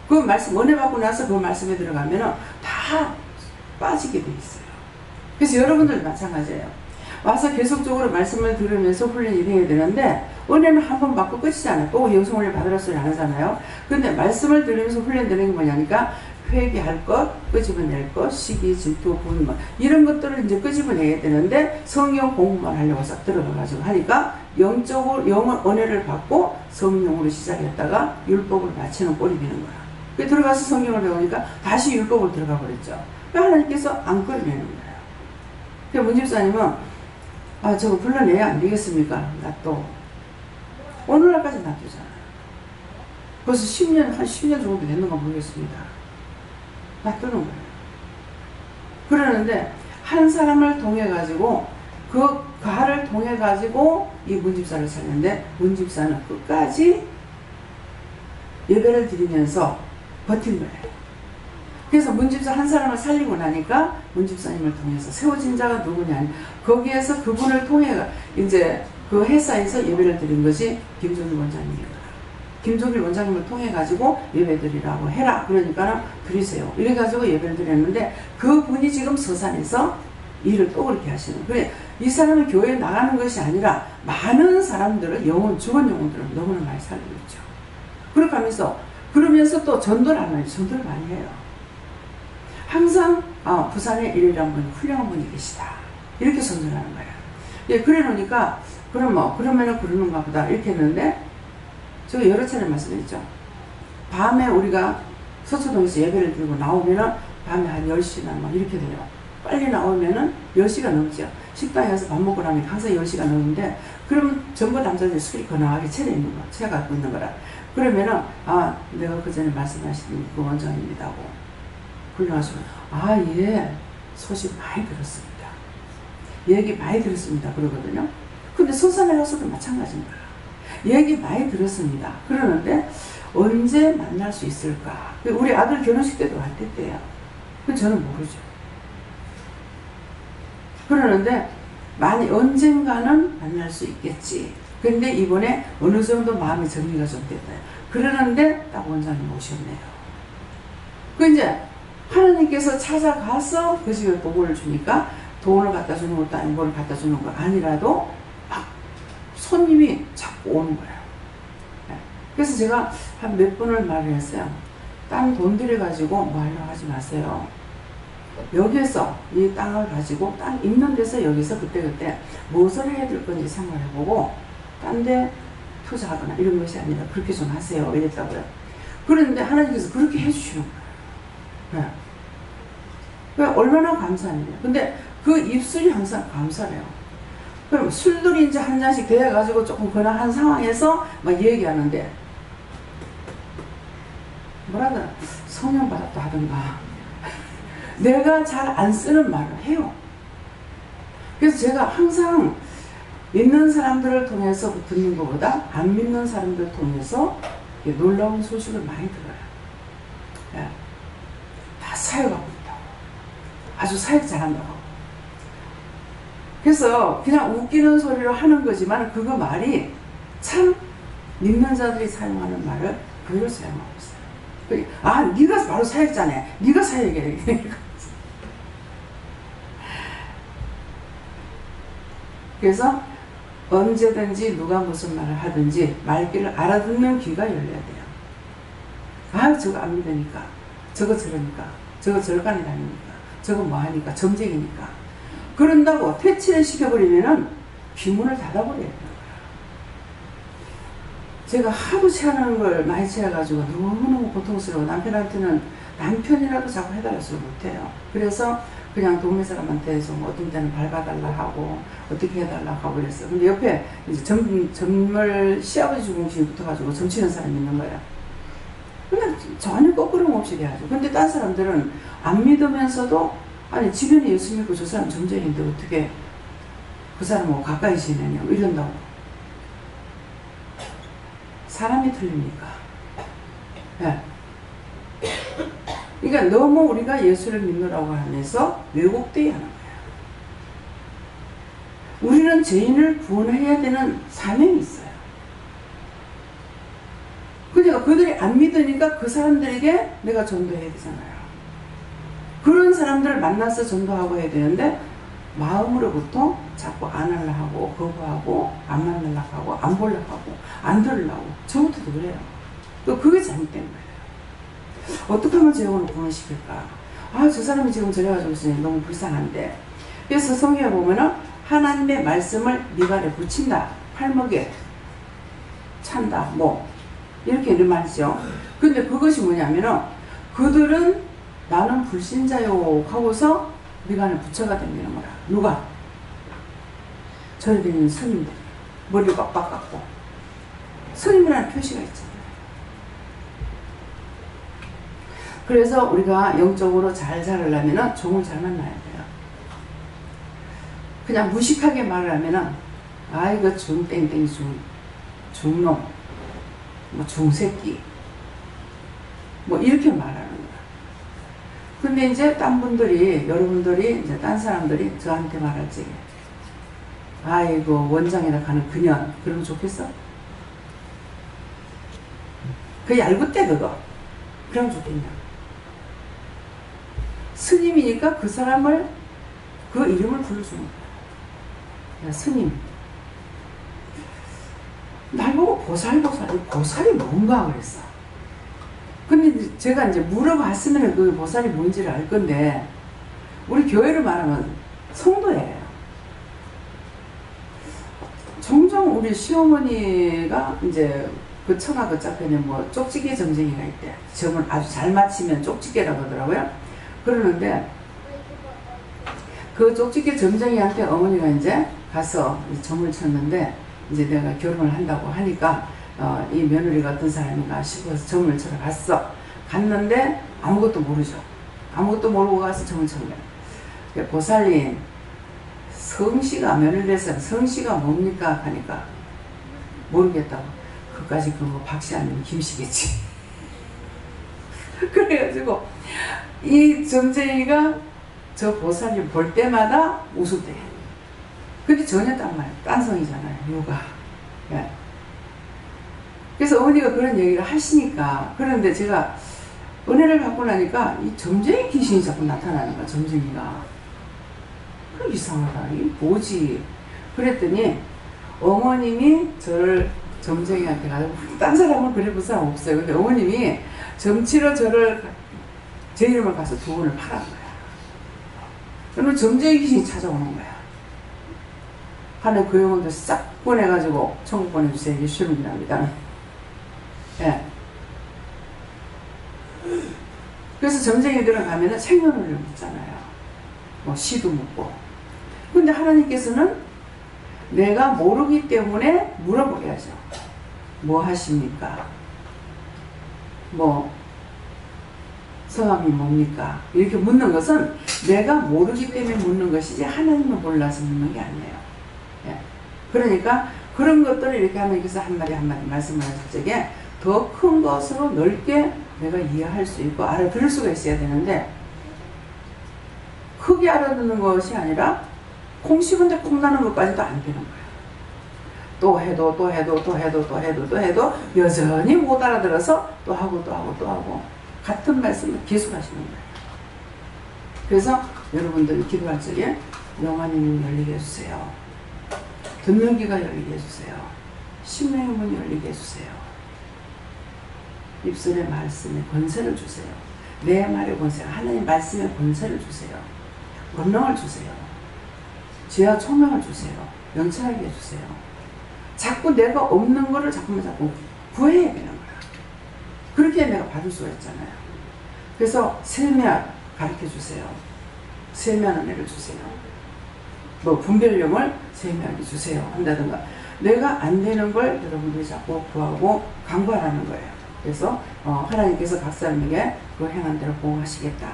그 말씀 은혜 받고 나서 그 말씀에 들어가면은 다 빠지게 돼 있어요. 그래서 여러분들 마찬가지예요. 와서 계속적으로 말씀을 들으면서 훈련이 돼야 되는데 은혜는 한 번 받고 끝이잖아요. 또 영성훈련 받으라 소리 안 하잖아요. 근데 말씀을 들으면서 훈련되는 게 뭐냐니까 회개할 것, 끄집어낼 것, 시기, 질투, 분노 이런 것들을 이제 끄집어내야 되는데 성경 공부만 하려고 싹 들어가가지고 하니까 영적으로 은혜를 받고 성령으로 시작했다가 율법을 마치는 꼴이 되는 거야. 그 들어가서 성경을 배우니까 다시 율법을 들어가 버렸죠. 하나님께서 안 끌어내는 거예요. 그 문집사님은 저거 불러내야 안 되겠습니까? 나 또 오늘날까지 놔두잖아요. 벌써 10년, 한 10년 정도 됐는가 모르겠습니다. 놔두는 거예요. 그러는데 한 사람을 통해 가지고 그 가를 통해 가지고 이 문집사를 살렸는데 문집사는 끝까지 예배를 드리면서 버틴 거예요. 그래서 문집사 한 사람을 살리고 나니까 문집사님을 통해서 세워진 자가 누구냐, 거기에서 그분을 통해 이제 그 회사에서 예배를 드린 것이 김종일 원장님이더라. 김종일 원장님을 통해 가지고 예배 드리라고 해라. 그러니까 드리세요. 이래 가지고 예배를 드렸는데 그분이 지금 서산에서 일을 또 그렇게 하시는. 그래, 이 사람이 교회에 나가는 것이 아니라 많은 사람들을 죽은 영혼들을 너무나 많이 살리고 있죠. 그렇게 하면서 그러면서 또 전도를 하면 전도를 많이 해요. 항상 부산에 이런 분 훌륭한 분이 계시다 이렇게 선전하는 거예요. 예, 그래 놓으니까 그러면은 그러는가 보다 이렇게 했는데 제가 여러 차례 말씀드렸죠. 밤에 우리가 서초동에서 예배를 드리고 나오면은 밤에 한 10시나 막 이렇게 돼요. 빨리 나오면은 10시가 넘죠. 식당에 가서 밥 먹고 나면 항상 10시가 넘는데 그러면 전부 남자들이 술이 거나하게 채려 있는 거, 채 갖고 있는 거라. 그러면은 내가 그 전에 말씀하신 그 원장입니다 하고 훌륭하시고 예, 소식 많이 들었습니다. 얘기 많이 들었습니다. 그러거든요. 근데 서산에 가서도 마찬가지입니다. 얘기 많이 들었습니다. 그러는데 언제 만날 수 있을까? 우리 아들 결혼식 때도 할 때예요. 저는 모르죠. 그러는데 언젠가는 만날 수 있겠지. 근데 이번에 어느 정도 마음의 정리가 좀 됐다. 그러는데 딱 원장님 오셨네요. 그 이제 하나님께서 찾아가서 그 집에 복을 주니까 돈을 갖다 주는 것도 아니고 뭘 갖다 주는 거 아니라도 막 손님이 자꾸 오는 거예요. 그래서 제가 한 몇 번을 말을 했어요. 딴 돈 들여가지고 뭐 하려고 하지 마세요. 여기에서 이 땅을 가지고 땅 있는 데서 여기서 그때그때 무엇을 해야 될 건지 생각해보고 딴 데 투자하거나 이런 것이 아니라 그렇게 좀 하세요. 이랬다고요. 그런데 하나님께서 그렇게 해주시는 거예요. 네. 얼마나 감사하냐. 근데 그 입술이 항상 감사해요. 그럼 술들이 이제 한 잔씩 대해가지고 조금 근황한 상황에서 막 얘기하는데 뭐라더라 성령 받았다 하던가 내가 잘 안 쓰는 말을 해요. 그래서 제가 항상 믿는 사람들을 통해서 듣는 것보다 안 믿는 사람들을 통해서 놀라운 소식을 많이 들어요. 네. 다 사역하고 있다고. 아주 사역 잘한다고. 그래서 그냥 웃기는 소리로 하는 거지만 그거 말이 참 믿는 자들이 사용하는 말을 그대로 사용하고 있어요. 아, 네가 바로 사역자네. 네가 사역이래. 그래서 언제든지 누가 무슨 말을 하든지 말귀를 알아듣는 귀가 열려야 돼요. 아, 저거 안 믿으니까, 저거 저러니까, 저거 절간이 다니니까, 저거 뭐하니까, 점쟁이니까. 그런다고 퇴치를 시켜버리면은 귀문을 닫아버려야 돼요. 제가 하도 체하는 걸 많이 체해가지고 너무너무 고통스러워. 남편한테는 남편이라도 자꾸 해달라 소리 못해요. 그래서 그냥 동네 사람한테 좀 어떤 때는 밟아달라 하고 어떻게 해달라 하고 그랬어요. 근데 옆에 이제 점을 시아버지 중심이 붙어가지고 점치는 사람이 있는 거예요. 그냥 전혀 거꾸름 없이 돼야죠. 근데 딴 사람들은 안 믿으면서도 아니 주변에 예수 믿고 저 사람 점쟁인데 어떻게 그 사람하고 가까이 지내냐고 이런다고. 사람이 틀립니까? 네. 그러니까 너무 우리가 예수를 믿느라고 하면서 왜곡되게 하는 거예요. 우리는 죄인을 구원해야 되는 사명이 있어요. 그러니까 그들이 안 믿으니까 그 사람들에게 내가 전도해야 되잖아요. 그런 사람들을 만나서 전도하고 해야 되는데 마음으로부터 자꾸 안 하려고 하고 거부하고 안 만나려고 하고 안 보려고 하고 안 들으려고 저부터도 그래요. 또 그게 잘못된 거예요. 어떻게 하면 제 영혼을 구원시킬까? 아, 저 사람이 지금 저래가지고 있으니 너무 불쌍한데. 그래서 성경에 보면은 하나님의 말씀을 미간에 붙인다, 팔목에 찬다, 뭐 이렇게 이런 말이죠. 근데 그것이 뭐냐면은 그들은 나는 불신자요 하고서 미간에 부처가 되는 거라. 누가? 절에 다니는 스님들. 머리를 빡빡 깎고. 스님이라는 표시가 있잖아요. 그래서 우리가 영적으로 잘 자라려면 종을 잘 만나야 돼요. 그냥 무식하게 말을 하면은 아, 이거 중땡땡 중놈, 뭐 중새끼, 뭐 이렇게 말하는 거야. 근데 이제 딴 분들이, 여러분들이 이제 딴 사람들이 저한테 말할 적에 아이고 원장에다 가는 그년, 그러면 좋겠어? 그 얄궂대 그거. 그러면 좋겠냐? 스님이니까 그 사람을 그 이름을 불러주는 거야. 야, 스님. 날 보고 보살이 뭔가 그랬어. 근데 제가 이제 물어봤으면 그 보살이 뭔지를 알 건데, 우리 교회를 말하면 성도예요. 종종 우리 시어머니가 이제 그 처가 그 짝편에 뭐 쪽지게 점쟁이가 있대. 점을 아주 잘 맞히면 쪽지게라고 하더라고요. 그러는데 그 쪽지게 점쟁이한테 어머니가 이제 가서 점을 쳤는데 이제 내가 결혼을 한다고 하니까 이 며느리가 어떤 사람인가 싶어서 점을 쳐러 갔어. 갔는데 아무것도 모르죠. 아무것도 모르고 가서 점을 쳤네. 보살님, 성씨가 며느리에서 성씨가 뭡니까? 하니까 모르겠다고. 그까지 뭐 박씨 아니면 김씨겠지. 그래가지고 이 점쟁이가 저 보살님 볼 때마다 웃을 때. 그게 전혀 딴성이잖아요. 요가. 예. 그래서 어머니가 그런 얘기를 하시니까. 그런데 제가 은혜를 받고 나니까 이 점쟁이 귀신이 자꾸 나타나는 거야. 점쟁이가. 그 이상하다. 이게 뭐지? 그랬더니 어머님이 저를 점쟁이한테 가지고 딴 사람은 그래 볼 사람 없어요. 근데 어머님이 점치러 제 이름을 가서 두 번을 팔은 거야. 그러면 점쟁이 귀신이 찾아오는 거야. 하는 그 영혼들 싹 보내가지고 천국 보내주세요. 이게 실문이랍니다. 예. 그래서 점쟁이들은 가면은 생년월일 묻잖아요. 뭐 시도 묻고. 근데 하나님께서는 내가 모르기 때문에 물어보야죠. 뭐 하십니까? 뭐 성함이 뭡니까? 이렇게 묻는 것은 내가 모르기 때문에 묻는 것이지 하나님은 몰라서 묻는 게 아니에요. 예. 그러니까 그런 것들을 이렇게 하나님께서 한마디 한마디 말씀하실 적에 더 큰 것으로 넓게 내가 이해할 수 있고 알아들을 수가 있어야 되는데 크게 알아듣는 것이 아니라 콩 씹은데 콩 나는 것까지도 안 되는 거예요. 또 해도 여전히 못 알아들어서 또 하고 같은 말씀을 계속 하시는 거예요. 그래서 여러분들이 기도할 적에 영안의 열리게 해주세요. 듣는 귀가 열리게 해주세요. 심령의 문이 열리게 해주세요. 입술의 말씀에 권세를 주세요. 내 말의 권세, 하나님 말씀의 권세를 주세요. 권능을 주세요. 지혜와 총명을 주세요. 연철하게 해주세요. 자꾸 내가 없는 거를 자꾸 구해야 되는 거야. 그렇게 내가 받을 수가 있잖아요. 그래서 세미학 가르쳐 주세요. 세미한 은혜를 주세요. 뭐 분별력을 세미하게 주세요. 한다든가 내가 안 되는 걸 여러분들이 자꾸 구하고 간구하라는 거예요. 그래서 하나님께서 각 사람에게 그 행한 대로 보호하시겠다.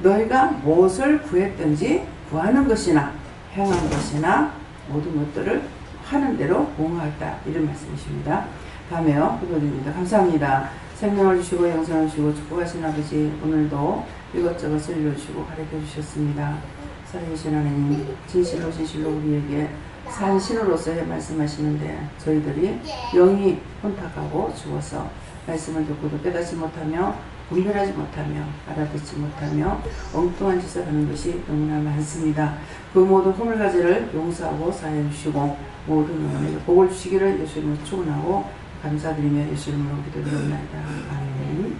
너희가 무엇을 구했든지 구하는 것이나 행한 것이나 모든 것들을 하는 대로 보호하겠다. 이런 말씀이십니다. 다음에요. 기도드립니다. 감사합니다. 생명을 주시고 영생을 주시고 축복하신 아버지, 오늘도 이것저것을 알려주시고 가르쳐 주셨습니다. 살아계신 하나님, 진실로 우리에게 산신으로서 말씀하시는데 저희들이 영이 혼탁하고 죽어서 말씀을 듣고도 깨닫지 못하며 분별하지 못하며 알아듣지 못하며 엉뚱한 짓을 하는 것이 너무나 많습니다. 그 모든 허물가지를 용서하고 사해 주시고 모든 영혼에게 복을 주시기를 예수 이름으로 축원하고 감사드리며 예수 이름으로 기도드립니다. 아멘.